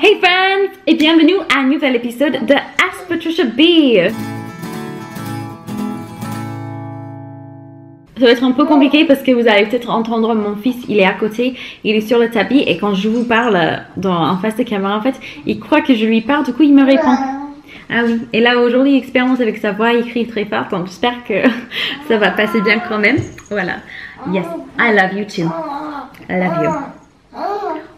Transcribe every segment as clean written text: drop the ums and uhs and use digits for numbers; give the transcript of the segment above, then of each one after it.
Hey friends et bienvenue à un nouvel épisode de Ask Patricia B. Ça va être un peu compliqué parce que vous allez peut-être entendre mon fils, il est à côté, il est sur le tapis et quand je vous parle en face de caméra, en fait, il croit que je lui parle, du coup il me répond. Ah oui, et là aujourd'hui il expérimente avec sa voix, il crie très fort, donc j'espère que ça va passer bien quand même. Voilà. Yes, I love you too. I love you.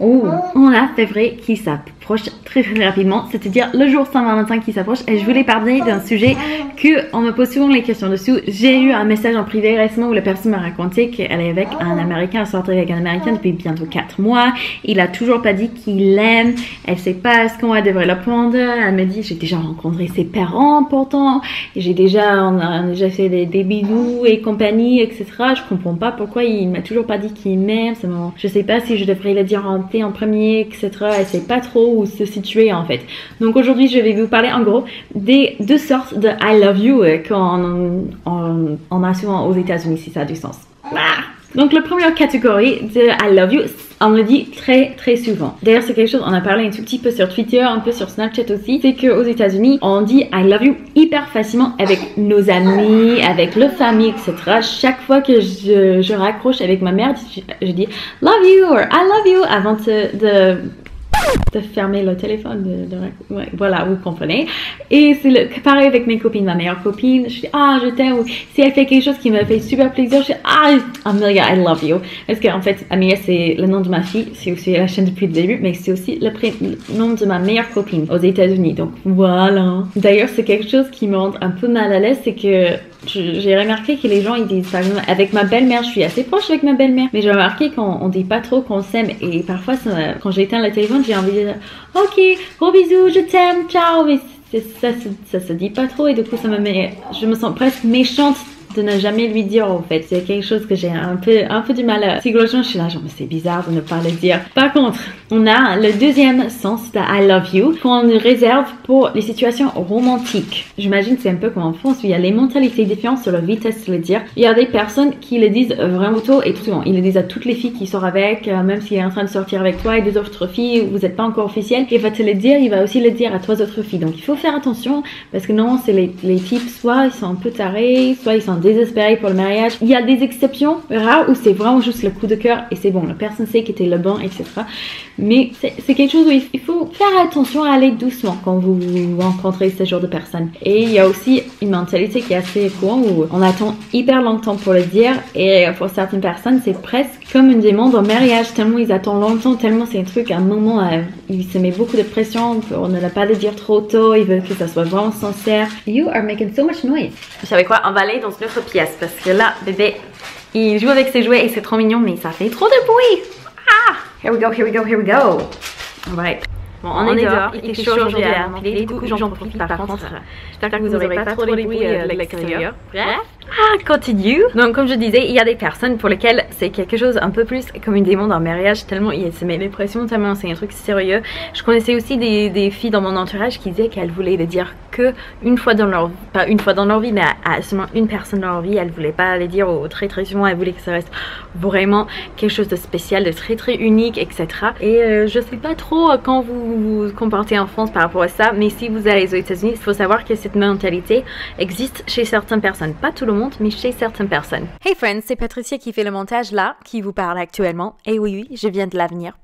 Oh, on a février qui s'approche très rapidement, c'est-à-dire le jour Saint-Valentin qui s'approche et je voulais parler d'un sujet on me pose souvent les questions dessus. J'ai eu un message en privé récemment où la personne m'a raconté qu'elle est avec un Américain, elle sortait avec un Américain depuis bientôt 4 mois, il a toujours pas dit qu'il l'aime, elle sait pas ce qu'on devrait le prendre, elle me dit j'ai déjà rencontré ses parents pourtant, on a déjà fait des bisous et compagnie, etc. Je comprends pas pourquoi il m'a toujours pas dit qu'il m'aime, je sais pas si je devrais le dire en premier, etc. Elle sait pas trop où se situer en fait. Donc aujourd'hui je vais vous parler en gros des deux sortes de I love you qu'on a souvent aux États-Unis, si ça a du sens. Donc la première catégorie de I love you, on le dit très très souvent. D'ailleurs c'est quelque chose, on a parlé un tout petit peu sur Twitter, un peu sur Snapchat aussi, c'est qu'aux États-Unis on dit I love you hyper facilement avec nos amis, avec la famille, etc. Chaque fois que je raccroche avec ma mère, je dis love you or I love you avant de fermer le téléphone, ouais, voilà, vous comprenez. Et c'est pareil avec mes copines, ma meilleure copine, je dis je t'aime, ou si elle fait quelque chose qui me fait super plaisir, je dis Amelia, I love you. Parce qu'en fait, Amelia c'est le nom de ma fille, c'est aussi la chaîne depuis le début, mais c'est aussi le nom de ma meilleure copine aux États-Unis, donc voilà. D'ailleurs, c'est quelque chose qui me rend un peu mal à l'aise, c'est que j'ai remarqué que les gens ils disent par exemple avec ma belle-mère, je suis assez proche avec ma belle-mère, mais j'ai remarqué qu'on dit pas trop qu'on s'aime et parfois quand j'éteins le téléphone j'ai envie de dire ok gros bisous, je t'aime, ciao, mais ça se dit pas trop et du coup je me sens presque méchante de ne jamais lui dire en fait. C'est quelque chose que j'ai un peu du mal à... Psychologiquement, je suis là, genre, c'est bizarre de ne pas le dire. Par contre, on a le deuxième sens de I love you qu'on réserve pour les situations romantiques. J'imagine c'est un peu comme en France où il y a les mentalités différentes sur la vitesse de le dire. Il y a des personnes qui le disent vraiment tôt et tout souvent. Ils le disent à toutes les filles qui sortent avec, même s'il est en train de sortir avec toi et deux autres filles, vous n'êtes pas encore officiel. Il va te le dire, il va aussi le dire à trois autres filles. Donc il faut faire attention parce que non, c'est les types, soit ils sont un peu tarés, soit ils sont désespéré pour le mariage. Il y a des exceptions rares où c'est vraiment juste le coup de cœur et c'est bon, la personne sait que t'es le bon, etc. Mais c'est quelque chose où il faut faire attention à aller doucement quand vous rencontrez ce genre de personnes. Et il y a aussi une mentalité qui est assez courante où on attend hyper longtemps pour le dire et pour certaines personnes c'est presque comme une demande en mariage tellement ils attendent longtemps, tellement c'est un truc à un moment il se met beaucoup de pression pour ne pas le dire trop tôt, ils veulent que ça soit vraiment sincère. You are making so much noise. Vous savez quoi, on va aller dans une autre pièce parce que là bébé il joue avec ses jouets et c'est trop mignon mais ça fait trop de bruit. Here we go, here we go, here we go. Alright. Bon, on est dehors, il fait chaud aujourd'hui à Montpellier, du coup j'en profite par contre. J'espère que vous n'aurez pas trop les bruits de l'extérieur. Continue. Donc comme je disais, il y a des personnes pour lesquelles c'est quelque chose un peu plus comme une demande en mariage, tellement il se met les pressions, tellement c'est un truc sérieux. Je connaissais aussi des filles dans mon entourage qui disaient qu'elles voulaient le dire que une fois dans leur vie, pas une fois dans leur vie, mais à seulement une personne dans leur vie, elles voulaient pas le dire très très souvent, elles voulaient que ça reste vraiment quelque chose de spécial, de très très unique, etc. Et je sais pas trop quand vous vous comportez en France par rapport à ça, mais si vous allez aux États-Unis, il faut savoir que cette mentalité existe chez certaines personnes, pas tout le monde, mais chez certaines personnes. Hey friends, c'est Patricia qui fait le montage là, qui vous parle actuellement. Et oui, je viens de l'avenir.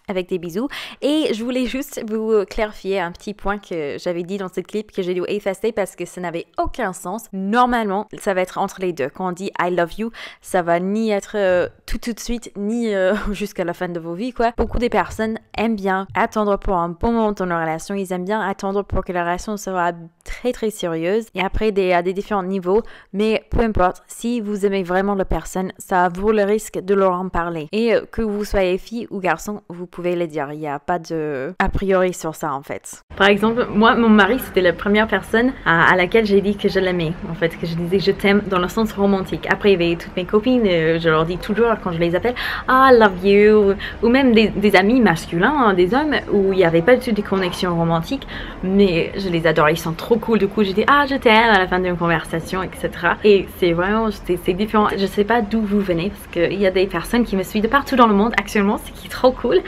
Avec des bisous. Et je voulais juste vous clarifier un petit point que j'avais dit dans ce clip que j'ai dû effacer parce que ça n'avait aucun sens. Normalement, ça va être entre les deux. Quand on dit I love you, ça va ni être tout de suite, ni jusqu'à la fin de vos vies, quoi. Beaucoup de personnes aiment bien attendre pour un bon moment dans leur relation. Ils aiment bien attendre pour que la relation soit très très sérieuse. Et après, à des différents niveaux. Mais peu importe, si vous aimez vraiment la personne, ça vaut le risque de leur en parler. Et que vous soyez fille ou garçon, vous pouvez le dire. Il n'y a pas de a priori sur ça en fait. Par exemple, moi, mon mari, c'était la première personne à laquelle j'ai dit que je l'aimais. En fait, que je disais je t'aime dans le sens romantique. Après, il y avait toutes mes copines, je leur dis toujours quand je les appelle, I love you. Ou même des amis masculins, des hommes, où il n'y avait pas du tout de connexion romantique. Mais je les adore, ils sont trop cool. Du coup, j'ai dit je t'aime à la fin d'une conversation, etc. Et c'est vraiment, c'est différent. Je sais pas d'où vous venez, parce qu'il y a des personnes qui me suivent de partout dans le monde actuellement, ce qui est trop cool.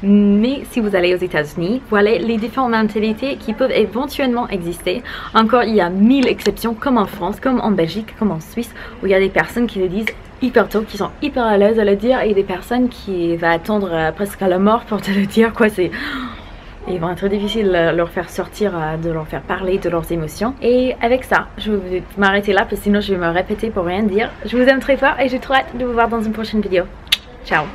Mais si vous allez aux États-Unis, voilà les différentes mentalités qui peuvent éventuellement exister. Encore, il y a 1000 exceptions, comme en France, comme en Belgique, comme en Suisse, où il y a des personnes qui le disent hyper tôt, qui sont hyper à l'aise à le dire, et des personnes qui vont attendre presque à la mort pour te le dire, quoi. C'est... Ils vont être difficiles de leur faire sortir, de leur faire parler de leurs émotions. Et avec ça, je vais m'arrêter là, parce que sinon je vais me répéter pour rien dire. Je vous aime très fort et j'ai trop hâte de vous voir dans une prochaine vidéo. Ciao!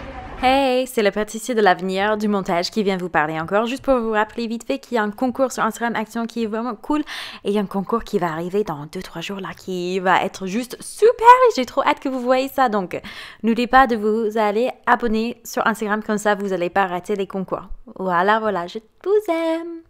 Hey, c'est le pâtissier de l'avenir du montage qui vient vous parler encore, juste pour vous rappeler vite fait qu'il y a un concours sur Instagram Action qui est vraiment cool, et il y a un concours qui va arriver dans 2-3 jours là, qui va être juste super, et j'ai trop hâte que vous voyez ça, donc n'oubliez pas de vous aller abonner sur Instagram, comme ça vous n'allez pas rater les concours. Voilà, je vous aime!